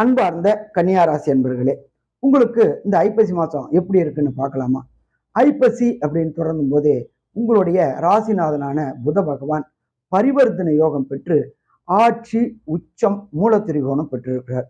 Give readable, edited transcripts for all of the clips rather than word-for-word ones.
அன்பார்ந்த கன்னியாராசி அன்பர்களே, உங்களுக்கு இந்த ஐப்பசி மாதம் எப்படி இருக்குன்னு பார்க்கலாமா? ஐப்பசி அப்படின்னு தொடங்கும் போதே உங்களுடைய ராசிநாதனான புத பகவான் பரிவர்த்தனை யோகம் பெற்று ஆட்சி உச்சம் மூலத்திரிகோணம் பெற்றிருக்கிறார்.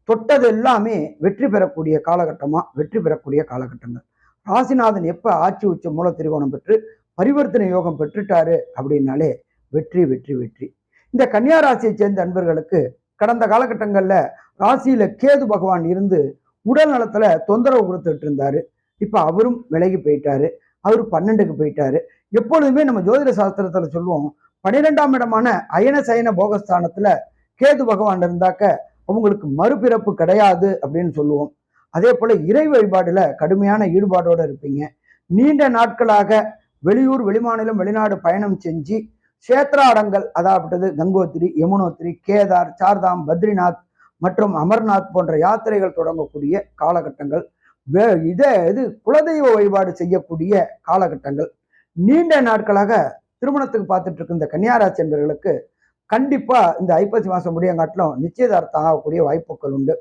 தொட்டது எல்லாமே வெற்றி பெறக்கூடிய காலகட்டமா, வெற்றி பெறக்கூடிய காலகட்டங்கள். ராசிநாதன் எப்ப ஆட்சி உச்சம் மூலத்திரிகோணம் பெற்று பரிவர்த்தனை யோகம் பெற்றுட்டாரு அப்படின்னாலே வெற்றி வெற்றி வெற்றி. இந்த கன்னியாராசியை சேர்ந்த அன்பர்களுக்கு கடந்த காலகட்டங்கள்ல ராசியில கேது பகவான் இருந்து உடல் நலத்துல தொந்தரவு கொடுத்துட்டு இருந்தாரு. இப்ப அவரும் விலகி போயிட்டாரு. அவரு 12க்கு போயிட்டாரு. எப்பொழுதுமே நம்ம ஜோதிட சாஸ்திரத்துல சொல்லுவோம், 12ஆம் இடமான அயன சயன போகஸ்தானத்துல கேது பகவான் இருந்தாக்க அவங்களுக்கு மறுபிறப்பு கிடையாது அப்படின்னு சொல்லுவோம். அதே போல இறை வழிபாடுல கடுமையான ஈடுபாடோட இருப்பீங்க. நீண்ட நாட்களாக வெளியூர் வெளிமாநிலம் வெளிநாடு பயணம் செஞ்சு கஷேத்ராடங்கள், அதாவது கங்கோத்திரி, யமுனோத்திரி, கேதார், சார்தாம், பத்ரிநாத் மற்றும் அமர்நாத் போன்ற யாத்திரைகள் தொடங்கக்கூடிய காலகட்டங்கள், இது குலதெய்வ வழிபாடு செய்யக்கூடிய காலகட்டங்கள். நீண்ட நாட்களாக திருமணத்துக்கு பார்த்துட்டு இருக்க இந்த கன்னியாராசி என்பவர்களுக்கு கண்டிப்பா இந்த ஐப்பசி மாசம் முடியங்காட்டிலும் நிச்சயதார்த்தம் ஆகக்கூடிய வாய்ப்புகள் உண்டு.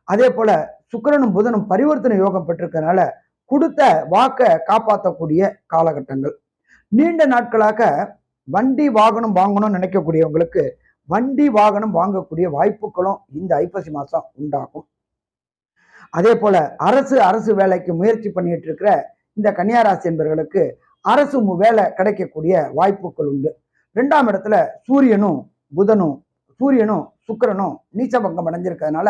அதே போல சுக்கிரனும் புதனும் பரிவர்த்தனை யோகம் பெற்றிருக்கனால கொடுத்த வாக்கை காப்பாற்றக்கூடிய காலகட்டங்கள். நீண்ட நாட்களாக வண்டி வாகனம் வாங்கணும்னு நினைக்கக்கூடியவங்களுக்கு வண்டி வாகனம் வாங்கக்கூடிய வாய்ப்புகளும் இந்த ஐப்பசி மாசம் உண்டாகும். அதே போல அரசு வேலைக்கு முயற்சி பண்ணிட்டு இருக்கிற இந்த கன்னியாராசி என்பவர்களுக்கு அரசு வேலை கிடைக்கக்கூடிய வாய்ப்புகள் உண்டு. 2ஆம் இடத்துல சூரியனும் சுக்கிரனும் நீச்சபங்கம் அடைஞ்சிருக்கிறதுனால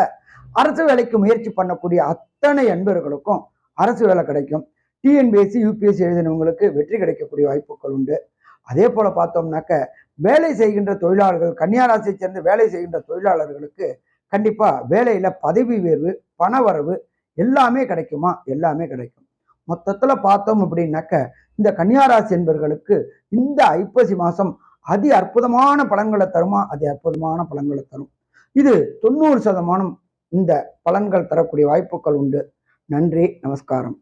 அரசு வேலைக்கு முயற்சி பண்ணக்கூடிய அத்தனை அன்பர்களுக்கும் அரசு வேலை கிடைக்கும். டிஎன்பிஎஸ்சி யூபிஎஸ்சி எழுதினவங்களுக்கு வெற்றி கிடைக்கக்கூடிய வாய்ப்புகள் உண்டு. அதே போல பார்த்தோம்னாக்க வேலை செய்கின்ற தொழிலாளர்கள், கன்னியாராசியை சேர்ந்து வேலை செய்கின்ற தொழிலாளர்களுக்கு கண்டிப்பா வேலையில பதவி உயர்வு, பணவரவு எல்லாமே கிடைக்குமா? எல்லாமே கிடைக்கும். மொத்தத்துல பார்த்தோம் அப்படின்னாக்க இந்த கன்னியாராசி என்பவர்களுக்கு இந்த ஐப்பசி மாசம் அதி அற்புதமான பலன்களை தருமா? அதி அற்புதமான பலன்களை தரும். இது 90% இந்த பலன்கள் தரக்கூடிய வாய்ப்புகள் உண்டு. நன்றி, நமஸ்காரம்.